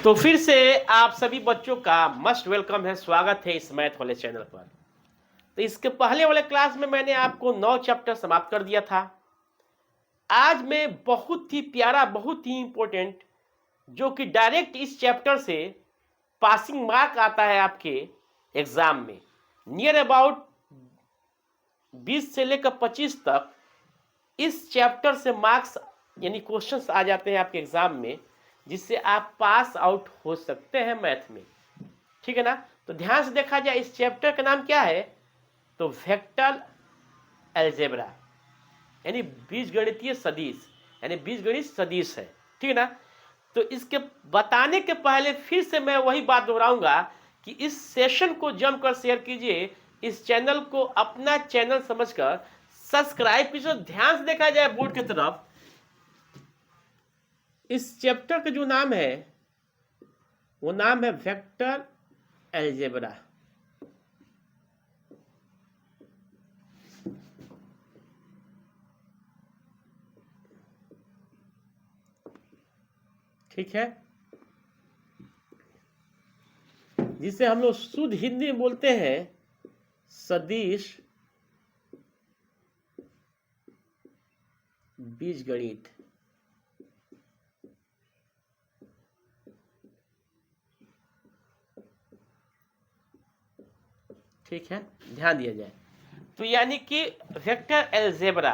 तो फिर से आप सभी बच्चों का मस्ट वेलकम है, स्वागत है इस मैथ वाले चैनल पर। तो इसके पहले वाले क्लास में मैंने आपको 9 चैप्टर समाप्त कर दिया था। आज मैं बहुत ही प्यारा, बहुत ही इंपॉर्टेंट, जो कि डायरेक्ट इस चैप्टर से पासिंग मार्क आता है आपके एग्जाम में, नियर अबाउट 20 से लेकर 25 तक इस चैप्टर से मार्क्स यानी क्वेश्चंस आ जाते हैं आपके एग्जाम में, जिससे आप पास आउट हो सकते हैं मैथ में। ठीक है ना। तो ध्यान से देखा जाए, इस चैप्टर का नाम क्या है, तो वेक्टर अलजेब्रा यानी बीजगणितीय सदिश, यानी बीजगणित सदिश है। ठीक है ना। तो इसके बताने के पहले फिर से मैं वही बात दोहराऊंगा कि इस सेशन को जमकर शेयर कीजिए, इस चैनल को अपना चैनल समझकर सब्सक्राइब कीजिए। ध्यान से देखा जाए बोर्ड की तरफ, इस चैप्टर का जो नाम है वो नाम है वेक्टर अलजेब्रा। ठीक है, जिसे हम लोग शुद्ध हिंदी में बोलते हैं सदिश बीजगणित। ठीक है, ध्यान दिया जाए तो यानी कि वेक्टर अलजेब्रा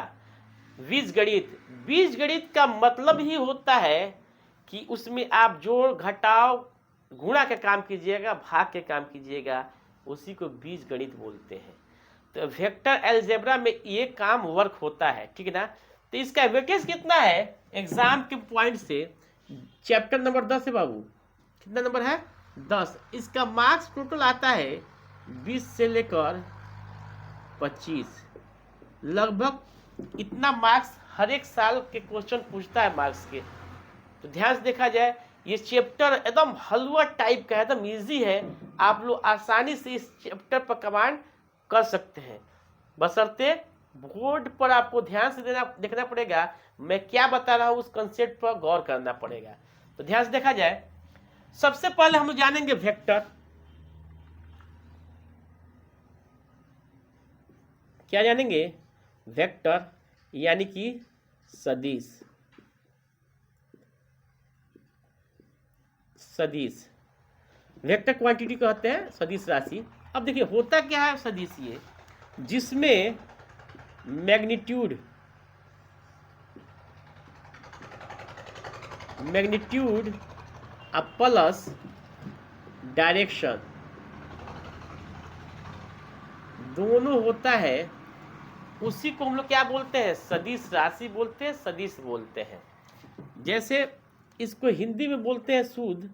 बीजगणित, बीजगणित का मतलब ही होता है कि उसमें आप जोड़ घटाव गुणा का काम कीजिएगा, भाग के काम कीजिएगा, उसी को बीजगणित बोलते हैं। तो वेक्टर अलजेब्रा में ये काम वर्क होता है। ठीक है ना। तो इसका वेटेज कितना है एग्जाम के पॉइंट से, चैप्टर नंबर 10 है बाबू। कितना नंबर है? 10। इसका मार्क्स टोटल आता है 20 से लेकर 25, लगभग इतना मार्क्स हर एक साल के क्वेश्चन पूछता है मार्क्स के। तो ध्यान से देखा जाए, ये चैप्टर एकदम हलवा टाइप का है, एकदम इजी है। आप लोग आसानी से इस चैप्टर पर कमांड कर सकते हैं, बशर्ते बोर्ड पर आपको ध्यान से देखना पड़ेगा, मैं क्या बता रहा हूँ उस कंसेप्ट पर गौर करना पड़ेगा। तो ध्यान से देखा जाए, सबसे पहले हम जानेंगे वेक्टर। क्या जानेंगे? वेक्टर यानी कि सदिश। सदिश वेक्टर क्वांटिटी कहते हैं, सदिश राशि। अब देखिए होता क्या है सदिश, ये जिसमें मैग्नीट्यूड प्लस डायरेक्शन दोनों होता है, उसी को हम लोग क्या बोलते हैं? सदिश राशि बोलते हैं, सदिश बोलते हैं। जैसे इसको हिंदी में बोलते हैं शुद्ध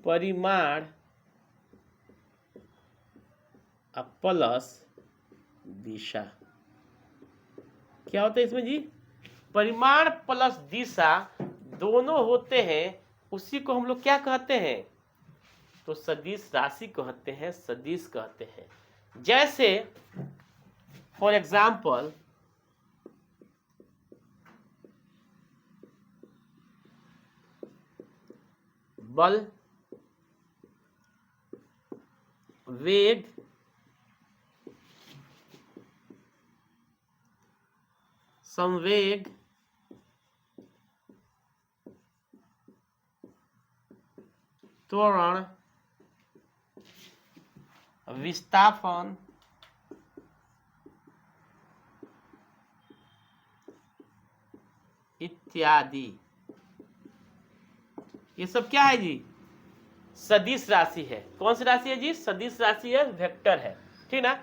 परिमाण प्लस दिशा। क्या होता है इसमें जी? परिमाण प्लस दिशा दोनों होते हैं, उसी को हम लोग क्या कहते हैं? तो सदिश राशि कहते हैं, सदिश कहते हैं। जैसे फॉर एग्जाम्पल बल, वेग, संवेग, त्वरण, विस्थापन, इत्यादि, ये सब क्या है जी? सदिश राशि है। कौन सी राशि है जी? सदिश राशि है, वेक्टर है। ठीक ना।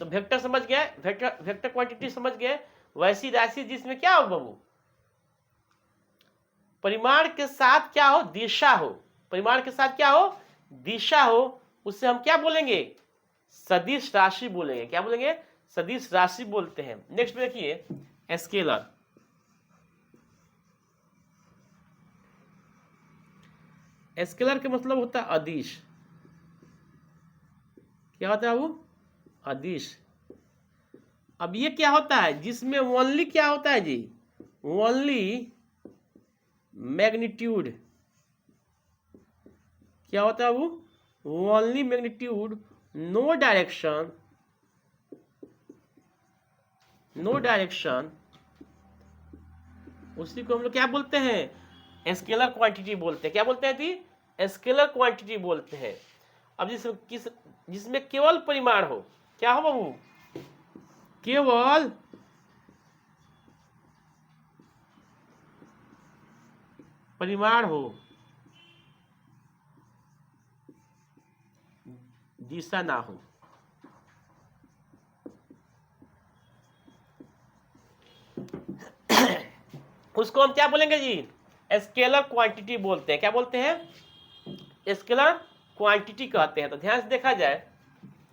तो वेक्टर समझ गए, वेक्टर क्वांटिटी समझ गए। वैसी राशि जिसमें क्या हो बाबू? परिमाण के साथ क्या हो? दिशा हो। परिमाण के साथ क्या हो? दिशा हो। उससे हम क्या बोलेंगे? सदिश राशि बोलेंगे। क्या बोलेंगे? सदिश राशि बोलते हैं। नेक्स्ट देखिए स्केलर। स्केलर का मतलब होता है अदिश। क्या होता है वो? अदिश। अब ये क्या होता है जिसमें ओनली क्या होता है जी? ओनली मैग्नीट्यूड क्या होता है वो only magnitude, no direction, no direction, उसी को हम लोग क्या बोलते हैं, स्केलर क्वांटिटी बोलते हैं। क्या बोलते हैं जी, स्केलर क्वांटिटी बोलते हैं। अब जिसमें केवल परिमाण हो, क्या हो बाबू, केवल परिमाण हो, दिशा ना हो। उसको हम क्या बोलेंगे जी, स्केलर क्वांटिटी बोलते हैं। क्या बोलते हैं, स्केलर क्वांटिटी कहते हैं। तो ध्यान से देखा जाए,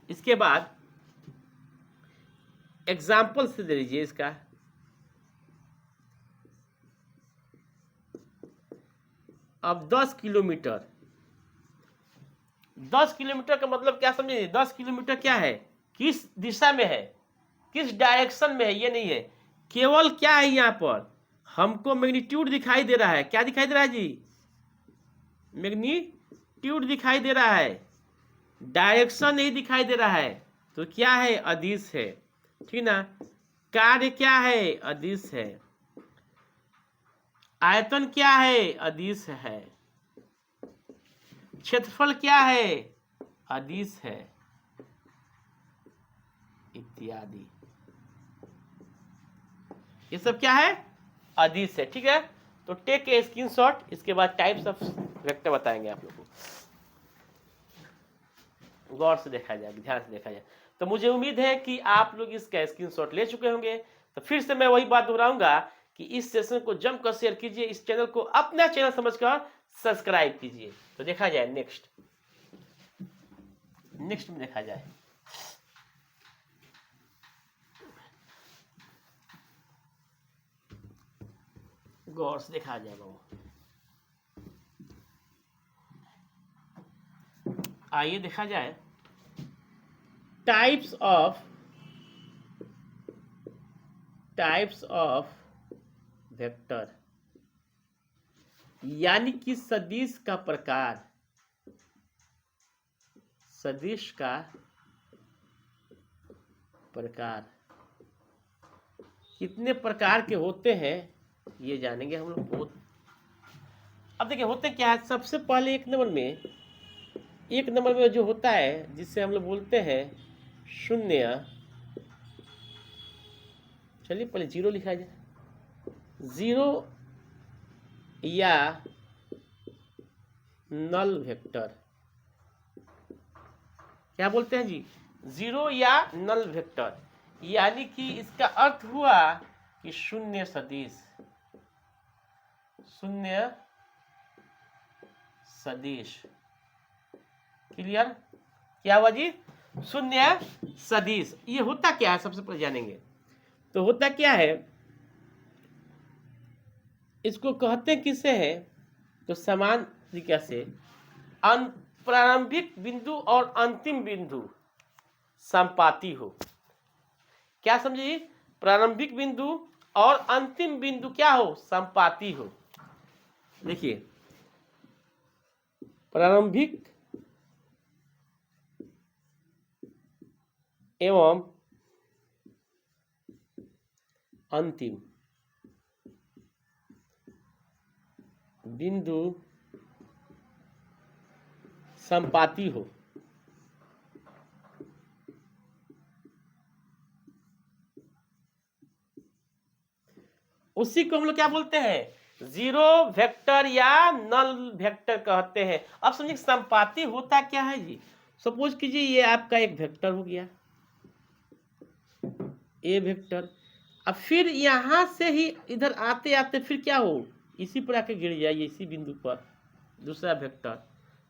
इसके बाद एग्जाम्पल से दे लीजिए इसका। अब 10 किलोमीटर, 10 किलोमीटर का मतलब क्या समझिए, 10 किलोमीटर क्या है, किस दिशा में है, किस डायरेक्शन में है, ये नहीं है। केवल क्या है, यहाँ पर हमको मैग्नीट्यूड दिखाई दे रहा है। क्या दिखाई दे रहा है जी, मैग्नीट्यूड दिखाई दे रहा है, डायरेक्शन नहीं दिखाई दे रहा है। तो क्या है, अदिश है, ठीक ना। कार्य क्या है, अदिश है। आयतन क्या है, अदिश है। क्षेत्रफल क्या है, अदिश है, इत्यादि। ये सब क्या है, अदिश है, ठीक है। तो टेक ए स्क्रीनशॉट, इसके बाद टाइप्स ऑफ वेक्टर बताएंगे आप लोगों को। गौर से देखा जाए, ध्यान से देखा जाए। तो मुझे उम्मीद है कि आप लोग इसका स्क्रीनशॉट ले चुके होंगे। तो फिर से मैं वही बात दोहराऊंगा कि इस सेशन को जमकर शेयर कीजिए, इस चैनल को अपना चैनल समझकर सब्सक्राइब कीजिए। तो देखा जाए नेक्स्ट में देखा जाए। गौर से देखा जाए बाबू। आइए देखा जाए, टाइप्स ऑफ वेक्टर, यानी कि सदिश का प्रकार। सदिश का प्रकार कितने प्रकार के होते हैं, ये जानेंगे हम लोग। अब देखिए होते क्या है, सबसे पहले एक नंबर में जो होता है, जिससे हम लोग बोलते हैं शून्य। चलिए पहले जीरो लिखा जाए, जीरो या नल वेक्टर। क्या बोलते हैं जी, जीरो या नल वेक्टर, यानी कि इसका अर्थ हुआ कि शून्य सदिश, शून्य सदिश। क्लियर, क्या हुआ जी, शून्य सदिश। ये होता क्या है, सबसे पहले जानेंगे। तो होता क्या है, इसको कहते किसे है, तो समान तरीका से प्रारंभिक बिंदु और अंतिम बिंदु संपाती हो। क्या समझिए, प्रारंभिक बिंदु और अंतिम बिंदु क्या हो, संपाती हो। देखिए, प्रारंभिक एवं अंतिम बिंदु संपाती हो। उसी को हम लोग क्या बोलते हैं, जीरो वेक्टर या नल वेक्टर कहते हैं। अब समझिए संपाती होता क्या है जी, सपोज कीजिए ये आपका एक वेक्टर हो गया, ए वेक्टर। अब फिर यहां से ही इधर आते आते फिर क्या हो, इसी पर आके गिर जाइए, इसी बिंदु पर दूसरा वेक्टर।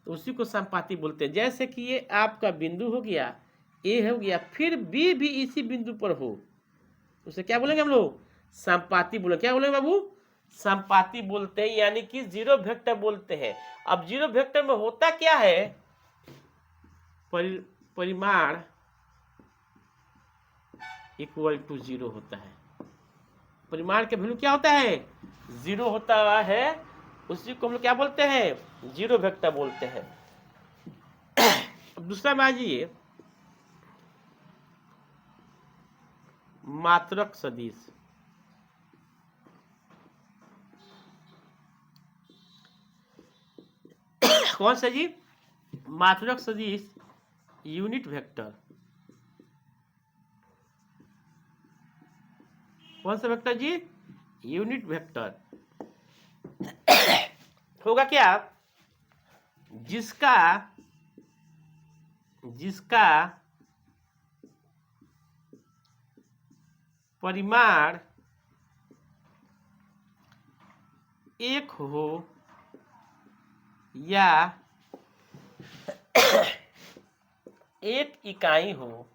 तो उसी को संपाती बोलते हैं। जैसे कि ये आपका बिंदु हो गया, ए हो गया, फिर बी भी इसी बिंदु पर हो, उसे क्या बोलेंगे हम लोग, संपाती बोलेंगे। क्या बोलेंगे बाबू, संपाती बोलते हैं, यानी कि जीरो वेक्टर बोलते हैं। अब जीरो वेक्टर में होता क्या है, परिमाण इक्वल टू जीरो होता है। परिमाण के वैल्यू क्या होता है, जीरो होता है। उसी को हम लोग क्या बोलते हैं, जीरो वेक्टर बोलते हैं। अब दूसरा में आ जाइए, मात्रक सदिश। कौन सा जी? मात्रक सदिश यूनिट वेक्टर। कौन सा वेक्टर जी? Unit vector. होगा क्या? जिसका परिमाण एक हो या एक इकाई हो,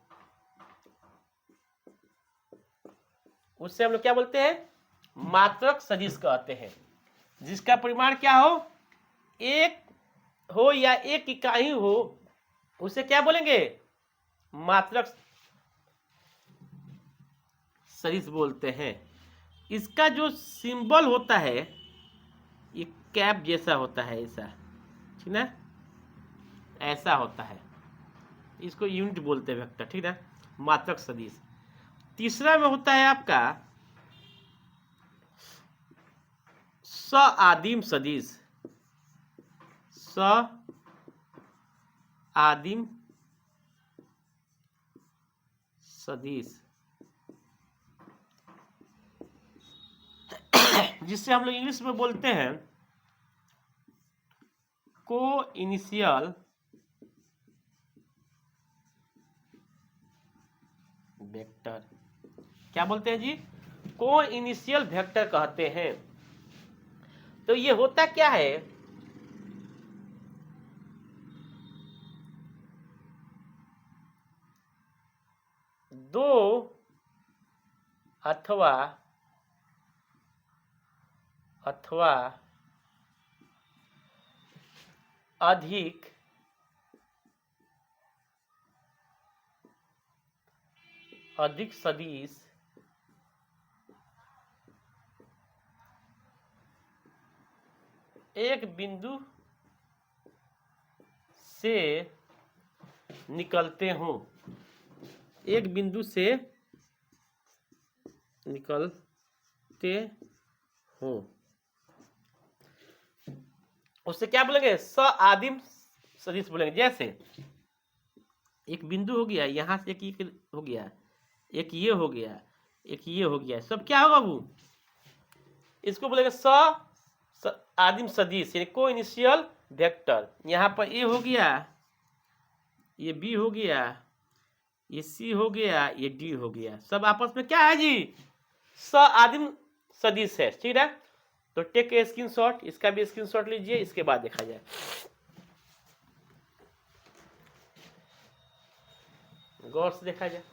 उससे हम लोग क्या बोलते हैं? मात्रक सदिश कहते हैं। जिसका परिमाण क्या हो? एक हो या एक इकाई हो, उसे क्या बोलेंगे? मात्रक सदिश बोलते हैं। इसका जो सिंबल होता है ये कैप जैसा होता है, ऐसा, ठीक ना, ऐसा होता है। इसको यूनिट बोलते हैं वेक्टर, ठीक ना, मात्रक सदिश। तीसरा में होता है आपका सआदिम सदिश। सआदिम सदिश, जिससे हम लोग इंग्लिश में बोलते हैं को इनिशियल वेक्टर। क्या बोलते हैं जी? को इनिशियल वेक्टर कहते हैं। तो ये होता क्या है? दो अथवा अधिक सदिश एक बिंदु से निकलते हों, एक बिंदु से निकलते हों, उससे क्या बोलेंगे? सआदिम सदिश बोलेंगे। जैसे एक बिंदु हो गया, यहां से एक हो गया, एक ये हो गया, एक ये हो गया, सब क्या होगा बाबू? इसको बोलेंगे आदिम सदिश, यानी को इनिशियल वेक्टर। यहाँ पर ए हो गया, ये बी हो गया, ये सी हो गया, ये डी हो गया, सब आपस में क्या है जी? आदिम सदिश है, ठीक है। तो टेक ए स्क्रीनशॉट, इसका भी स्क्रीनशॉट लीजिए, इसके बाद देखा जाए। गौर से देखा जाए।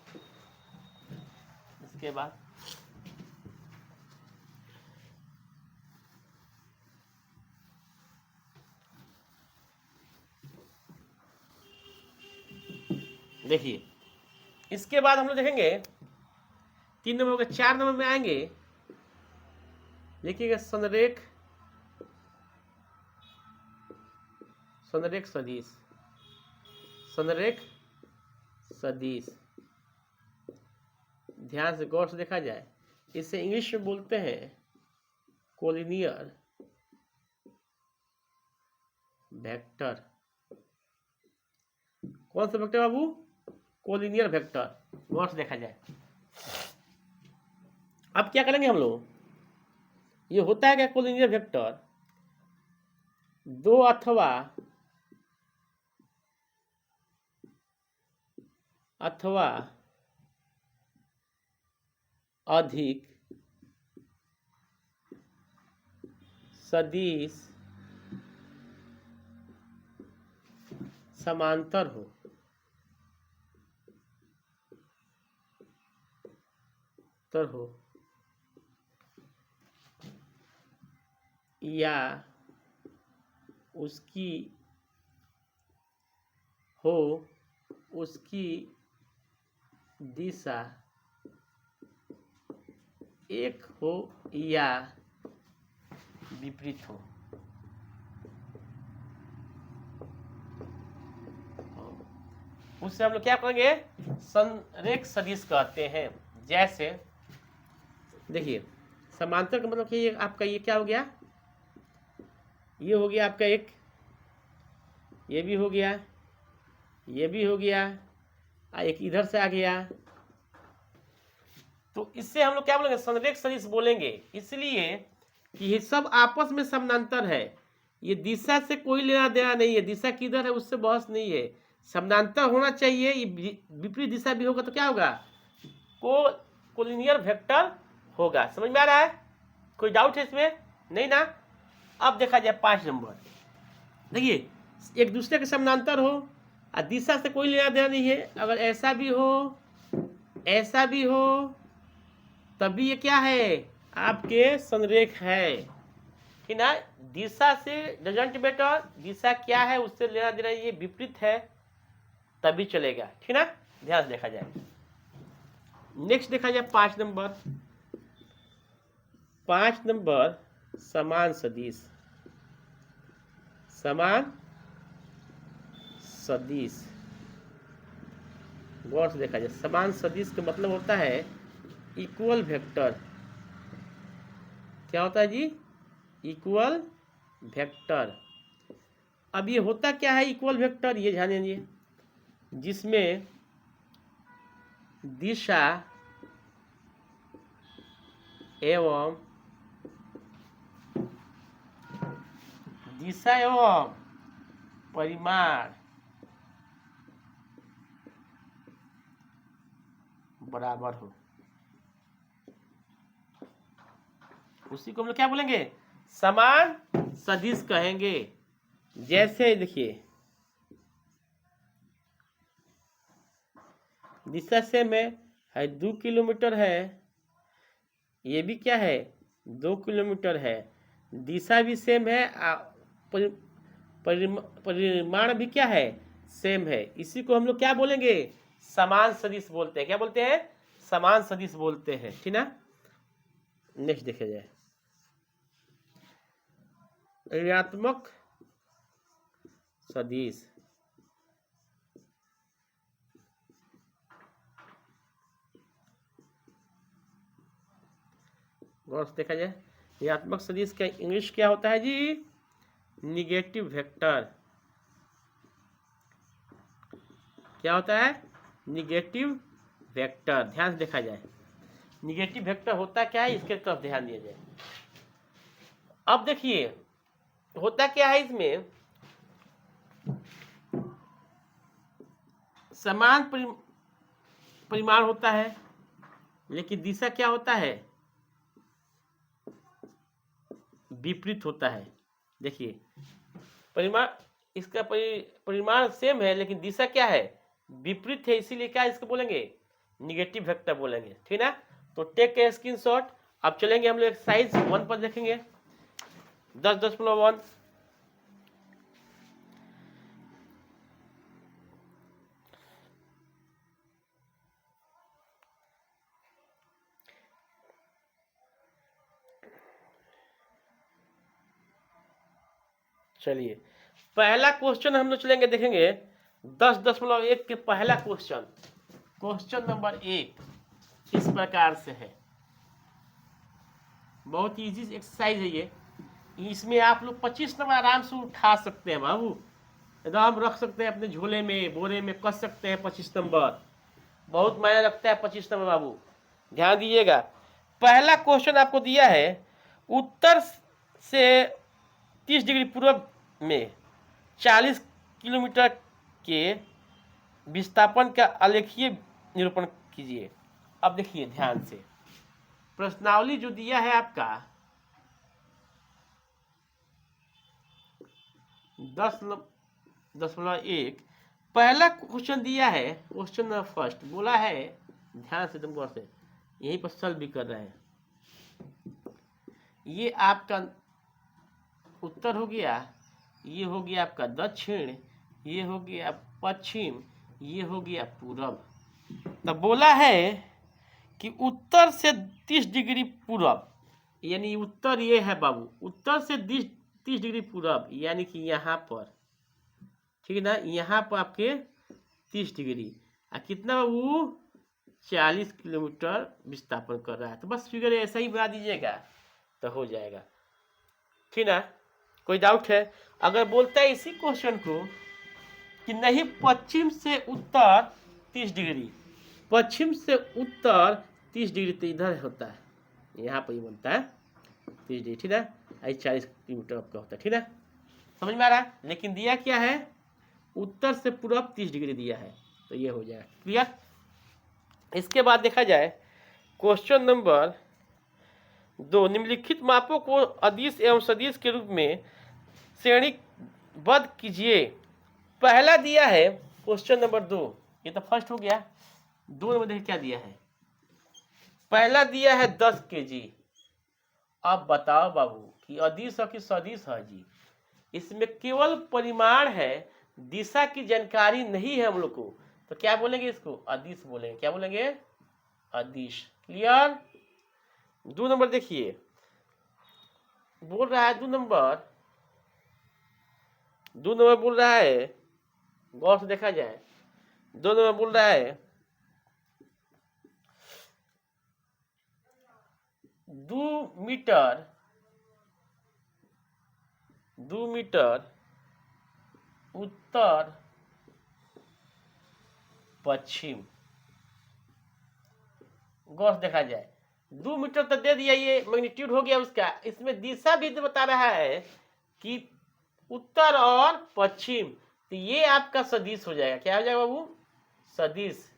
इसके बाद देखिए, इसके बाद हम लोग देखेंगे 3 नंबर के 4 नंबर में आएंगे, देखिएगा संरेख सदिश। संरेख सदिश, ध्यान से गौर से देखा जाए। इसे इंग्लिश में बोलते हैं कोलिनियर वेक्टर। कौन सा वेक्टर बाबू? Collinear vector. गौर से देखा जाए। अब क्या करेंगे हम लोग? ये होता है क्या कोलिनियर वेक्टर? दो अथवा अधिक सदिश समांतर हो, या उसकी दिशा एक हो या विपरीत हो। उससे हम लोग क्या करेंगे, संरेख सदिश कहते हैं। जैसे देखिए समांतर का मतलब कि ये आपका ये क्या हो गया, ये हो गया आपका एक, ये भी हो गया, ये भी हो गया, एक इधर से आ गया, तो इससे हम लोग क्या बोलेंगे, संरेख सदिश बोलेंगे। इसलिए कि ये सब आपस में समानांतर है, ये दिशा से कोई लेना देना नहीं है, दिशा किधर है उससे बहस नहीं है, समानांतर होना चाहिए। ये विपरीत दिशा भी होगा तो क्या होगा, कोलिनियर वेक्टर होगा। समझ में आ रहा है, कोई डाउट है इसमें, नहीं ना। अब देखा जाए 5 नंबर, देखिए एक दूसरे के समानांतर हो और दिशा से कोई लेना देना नहीं है, अगर ऐसा भी हो ऐसा भी हो तभी ये क्या है, आपके संरेख है, ठीक ना। दिशा से डजंट मैटर, दिशा क्या है उससे लेना देना, ये विपरीत है तभी चलेगा, ठीक ना। ध्यान से देखा जाए। नेक्स्ट देखा जाए 5 नंबर। 5 नंबर समान सदिश, समान सदिश। गौर से देखा जाए, समान सदिश का मतलब होता है इक्वल वेक्टर। क्या होता है जी, इक्वल वेक्टर। अब ये होता क्या है इक्वल वेक्टर, ये ध्यान दीजिए, जिसमें दिशा एवं परिमाण बराबर हो, उसी को हम लोग क्या बोलेंगे, समान सदिश कहेंगे। जैसे देखिए दिशा सेम है 2 किलोमीटर है, ये भी क्या है 2 किलोमीटर है, दिशा भी सेम है, परिमाण भी क्या है सेम है, इसी को हम लोग क्या बोलेंगे, समान सदिश बोलते हैं। क्या बोलते हैं, समान सदिश बोलते हैं, ठीक ना। नेक्स्ट देखा जाए, ऋणात्मक सदिश। गौर से देखा जाए, ऋणात्मक सदिश का इंग्लिश क्या होता है जी, निगेटिव वेक्टर। क्या होता है, निगेटिव वेक्टर। ध्यान से देखा जाए, निगेटिव वेक्टर होता क्या है, इसके तरफ ध्यान दिया जाए। अब देखिए होता क्या है, इसमें समान परिमाण होता है, लेकिन दिशा क्या होता है, विपरीत होता है। देखिए परिमाण, इसका परिमाण सेम है लेकिन दिशा क्या है, विपरीत है, इसीलिए क्या इसको बोलेंगे, निगेटिव वेक्टर बोलेंगे, ठीक ना। तो टेक के स्क्रीनशॉट। अब चलेंगे हम लोग एक्सरसाइज 1 पर देखेंगे, 10.1। चलिए पहला क्वेश्चन हम लोग चलेंगे, देखेंगे 10.1 के पहला क्वेश्चन, क्वेश्चन नंबर 1 इस प्रकार से है। बहुत इजी एक्सरसाइज है ये, इसमें आप लोग 25 नंबर आराम से उठा सकते हैं बाबू, एकदम रख सकते हैं अपने झोले में, बोरे में कस सकते हैं। 25 नंबर बहुत मायने रखता है, 25 नंबर बाबू, ध्यान दीजिएगा। पहला क्वेश्चन आपको दिया है, उत्तर से 30 डिग्री पूर्व में 40 किलोमीटर के विस्थापन का आलेखीय निरूपण कीजिए। अब देखिए ध्यान से, प्रश्नावली जो दिया है आपका 10.1, पहला क्वेश्चन दिया है, क्वेश्चन नंबर फर्स्ट बोला है, ध्यान से तुम गौर से, यहीं पर सॉल्व भी कर रहे हैं। ये आपका उत्तर हो गया, ये हो गया आपका दक्षिण, ये हो गया पश्चिम, ये हो गया पूरब। तब बोला है कि उत्तर से 30 डिग्री पूरब, यानी उत्तर ये है बाबू, उत्तर से 30 डिग्री पूरब, यानी कि यहाँ पर, ठीक है ना, यहाँ पर आपके 30 डिग्री। कितना बाबू 40 किलोमीटर विस्थापन कर रहा है। तो बस फिगर ऐसा ही बना दीजिएगा तो हो जाएगा, ठीक ना। कोई डाउट है? अगर बोलता है इसी क्वेश्चन को कि नहीं पश्चिम से उत्तर 30 डिग्री, पश्चिम से उत्तर 30 डिग्री तो इधर होता है, यहाँ पर ही बनता है 30 डिग्री, ठीक है। 40 किलोमीटर आपका होता है, ठीक है, समझ में आ रहा है। लेकिन दिया क्या है, उत्तर से पूरब 30 डिग्री दिया है, तो ये हो जाएगा क्लियर। इसके बाद देखा जाए क्वेश्चन नंबर 2, निम्नलिखित मापों को अदिश एवं सदिश के रूप में श्रेणीबद्ध कीजिए। पहला दिया है क्वेश्चन नंबर 2, ये तो फर्स्ट हो गया। 2 नंबर देखिए क्या दिया है, पहला दिया है 10 kg। अब बताओ बाबू कि अदिश है कि सदिश है जी। इसमें केवल परिमाण है, दिशा की जानकारी नहीं है हम लोग को, तो क्या बोलेंगे इसको, अदिश बोलेंगे। क्या बोलेंगे, अदिश, क्लियर। 2 नंबर देखिए बोल रहा है, 2 नंबर बोल रहा है, गौर से देखा जाए, 2 नंबर बोल रहा है 2 मीटर उत्तर पश्चिम। गौर से देखा जाए 2 मीटर तो दे दिया, ये मैग्नीट्यूड हो गया उसका। इसमें दिशा भी तो बता रहा है कि उत्तर और पश्चिम, तो ये आपका सदिश हो जाएगा। क्या हो जाएगा बाबू, सदिश।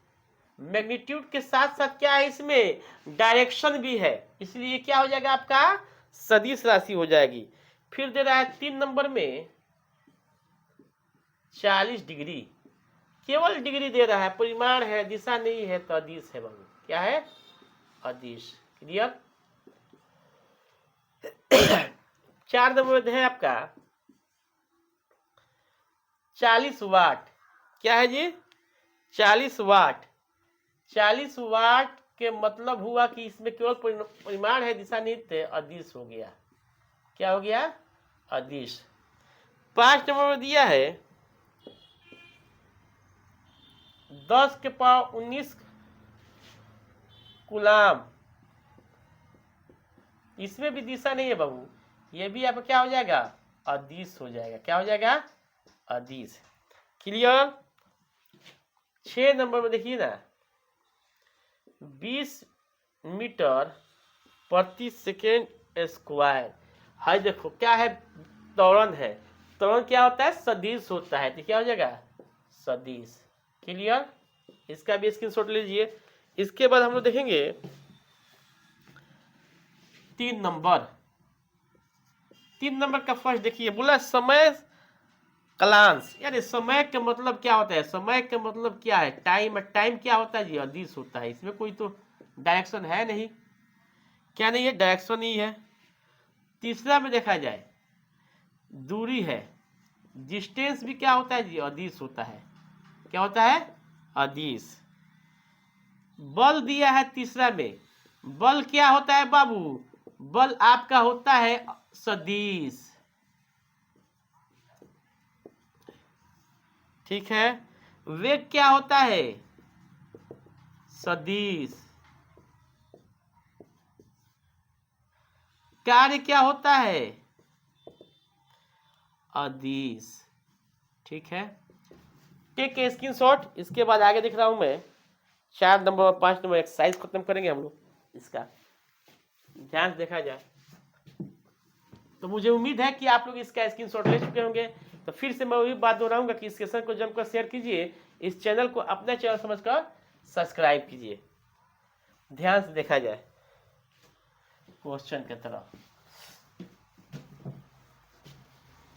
मैग्नीट्यूड के साथ साथ क्या है, इसमें डायरेक्शन भी है, इसलिए क्या हो जाएगा आपका सदिश राशि हो जाएगी। फिर दे रहा है 3 नंबर में 40 डिग्री, केवल डिग्री दे रहा है, परिमाण है, दिशा नहीं है, तो अदिश है बाबू। क्या है, अदिश, क्लियर। 4 नंबर है आपका 40 वाट। क्या है जी, 40 वाट। 40 वाट के मतलब हुआ कि इसमें केवल परिमाण है, दिशा नहीं थे, अदिश हो गया। क्या हो गया, अदिश। 5 नंबर में दिया है 10 के पावर 19 कूलाम। इसमें भी दिशा नहीं है बाबू, ये भी आपका क्या हो जाएगा, अदिश हो जाएगा। क्या हो जाएगा, अदिश, क्लियर। 6 नंबर में देखिए ना 20 मीटर प्रति सेकेंड स्क्वायर। हाई देखो क्या है, त्वरण है, त्वरण क्या होता है, सदिश होता है, तो क्या हो जाएगा, सदिश, क्लियर। इसका भी स्क्रीनशॉट लीजिए। इसके बाद हम लोग देखेंगे 3 नंबर। 3 नंबर का फर्स्ट देखिए, बोला समय कालांश। यार समय का मतलब क्या होता है, समय का मतलब क्या है, टाइम। टाइम क्या होता है जी, अदिश होता है। इसमें कोई तो डायरेक्शन है नहीं, क्या नहीं है, डायरेक्शन ही है। तीसरा में देखा जाए दूरी है, डिस्टेंस भी क्या होता है जी, अदिश होता है। क्या होता है, अदिश। बल दिया है तीसरा में, बल क्या होता है बाबू, बल आपका होता है सदिश, ठीक है। वेग क्या होता है, सदिश। कार्य क्या होता है, अदिश, ठीक है। Take a screenshot. इसके बाद आगे दिख रहा हूं मैं 4 नंबर और 5 नंबर एक्सरसाइज खत्म करेंगे हम लोग। इसका ध्यान से देखा जाए तो मुझे उम्मीद है कि आप लोग इसका स्क्रीनशॉट ले चुके होंगे। तो फिर से मैं वही बात दोहराऊंगा कि इस सेशन को जमकर शेयर कीजिए, इस चैनल को अपना चैनल समझकर सब्सक्राइब कीजिए। ध्यान से देखा जाए क्वेश्चन की तरफ।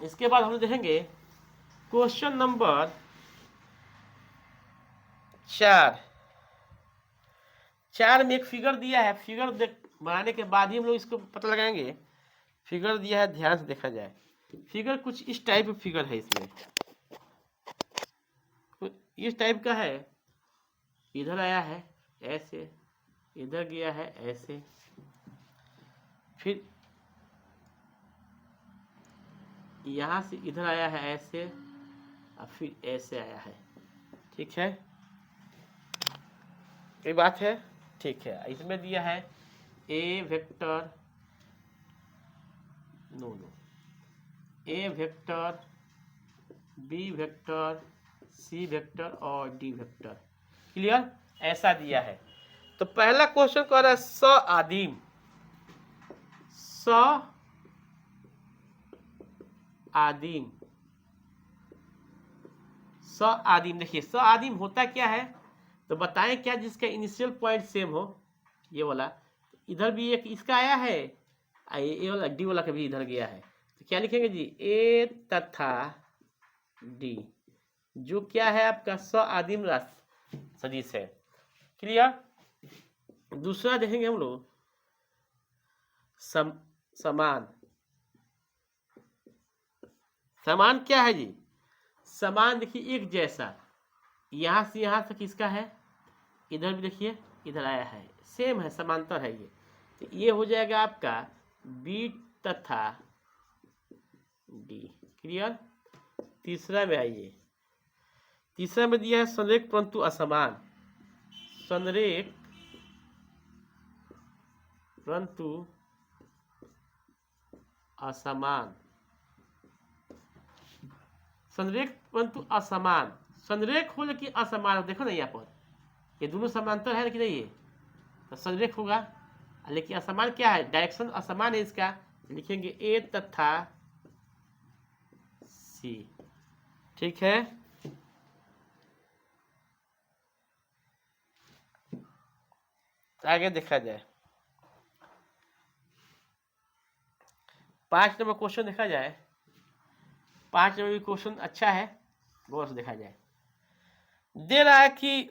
इसके बाद हम लोग देखेंगे क्वेश्चन नंबर 4 में एक फिगर दिया है, फिगर बनाने के बाद ही हम लोग इसको पता लगाएंगे। फिगर दिया है, ध्यान से देखा जाए। फिगर कुछ इस टाइप फिगर है, इसमें इस टाइप का है। इधर आया है ऐसे, इधर गया है ऐसे, फिर यहां से इधर आया है ऐसे, और फिर ऐसे आया है, ठीक है, कोई बात है? ठीक है, इसमें दिया है ए वेक्टर, ए vector, B vector, C vector और डी वेक्टर। क्लियर? ऐसा दिया है। तो पहला क्वेश्चन कह रहा है सआदिम, सआदिम, सआदिम। देखिए सआदिम होता क्या है, तो बताएं क्या जिसका इनिशियल पॉइंट सेम हो, ये वाला। इधर भी एक इसका आया है, ए वाला डी वाला का भी इधर गया है, तो क्या लिखेंगे जी, ए तथा डी, जो क्या है आपका सआदिम सदिश है। क्लियर? दूसरा देखेंगे हम लोग समान। समान क्या है जी? समान देखिए एक जैसा, यहां से यहां तक किसका है, इधर भी देखिए इधर आया है, सेम है, समांतर है ये। तो ये हो जाएगा आपका बी तथा डी। क्लियर? तीसरा में आइए, तीसरा में दिया है संरेख परंतु असमान, संरेख परंतु असमान, संरेख परंतु असमान। संरेख हो लेकिन असमान हो, देखो ना यहाँ पर ये दोनों समांतर है कि नहीं, ये तो संरेख होगा, लेकिन असमान क्या है, डायरेक्शन असमान है इसका, लिखेंगे ए तथा सी। ठीक है, आगे देखा जाए 5 नंबर क्वेश्चन देखा जाए। 5 नंबर भी क्वेश्चन अच्छा है, गौर से देखा जाए। दे रहा है कि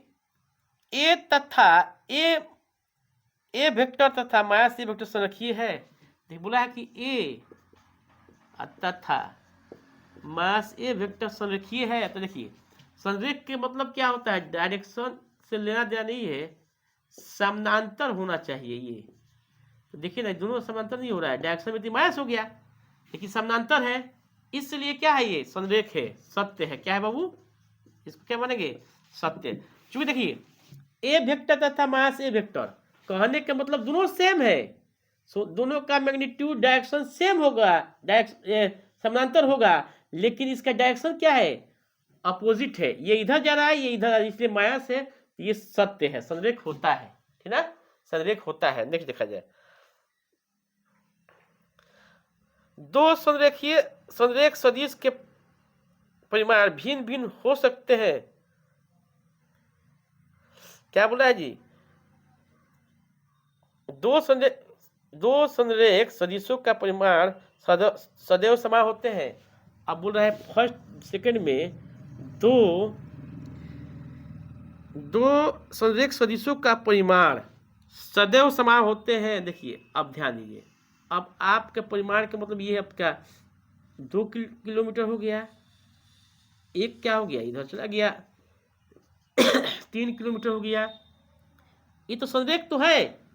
ए तथा ए वेक्टर तथा माया से वेक्टर संरखीय है। बोला है कि ए तथा माया से वेक्टर संरखीय है। तो देखिए संरेख के मतलब क्या होता है, डायरेक्शन से लेना देना नहीं है, समानांतर होना चाहिए ये। तो देखिए ना दोनों समांतर नहीं हो रहा है, डायरेक्शन में माइनस हो गया, लेकिन समानांतर है, इसलिए क्या है ये संरेख है, सत्य है। क्या है बाबू, इसको क्या मानेंगे, सत्य। चूंकि देखिए ए वेक्टर तथा मास ए वेक्टर, कहने का मतलब दोनों सेम है, सो दोनों का मैग्नीट्यूड डायरेक्शन सेम होगा, समानांतर होगा, लेकिन इसका डायरेक्शन क्या है, अपोजिट है। ये इधर जा रहा है, ये इधर, इसलिए माइनस है, ये सत्य है, संरेख होता है, ठीक ना, संरेख होता है। नेक्स्ट देखा जाए, दो संरेख सदिश के परिमाण भिन्न भिन्न हो सकते हैं। क्या बोला है जी, दो संरेख सदिशों का परिमाण सदैव समान होते हैं। अब बोल रहा है फर्स्ट सेकंड में दो संरेख सदिशों का परिमाण सदैव समान होते हैं। देखिए अब ध्यान दीजिए, अब आपके परिमाण का मतलब ये है, आपका 2 किलोमीटर हो गया, एक क्या हो गया इधर चला गया 3 किलोमीटर हो गया, ये तो संरेख तो है,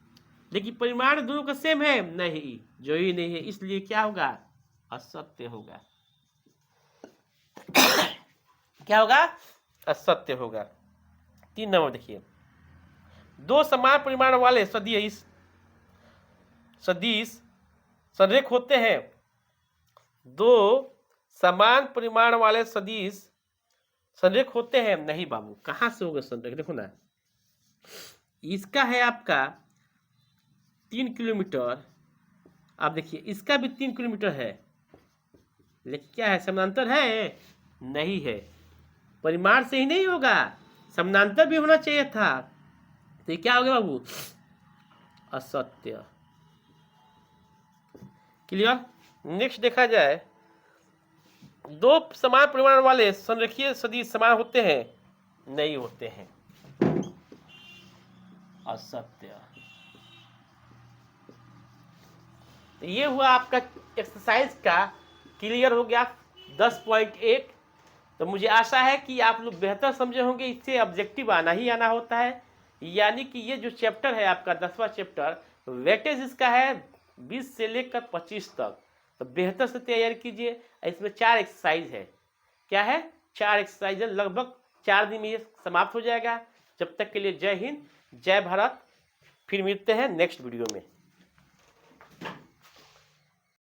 लेकिन परिमाण दोनों का सेम है नहीं, जो ही नहीं है, इसलिए क्या होगा, असत्य होगा। क्या होगा, असत्य होगा। 3 नंबर देखिए, दो समान परिमाण वाले सदिश संरेख होते हैं। दो समान परिमाण वाले सदिश संरेख होते हैं नहीं बाबू, कहां से होगा संरेख, देखो ना, इसका है आपका 3 किलोमीटर, आप देखिए इसका भी 3 किलोमीटर है, लेकिन क्या है, समानांतर है नहीं है, परिमाण से ही नहीं होगा, समानांतर भी होना चाहिए था, तो ये क्या हो गया बाबू, असत्य। क्लियर? नेक्स्ट देखा जाए, दो समान परिमाण वाले संरेखीय सदिश समान होते हैं नहीं होते हैं, असत्य। तो ये हुआ आपका एक्सरसाइज का, क्लियर हो गया 10.1। तो मुझे आशा है कि आप लोग बेहतर समझे होंगे, इससे ऑब्जेक्टिव आना ही आना होता है, यानी कि ये जो चैप्टर है आपका 10वां चैप्टर, वेटेज इसका है 20 से लेकर 25 तक, तो बेहतर से तैयारी कीजिए। इसमें 4 एक्सरसाइज है, क्या है, 4 एक्सरसाइज है, लगभग 4 दिन में ये समाप्त हो जाएगा। जब तक के लिए जय हिंद, जय भारत। फिर मिलते हैं नेक्स्ट वीडियो में।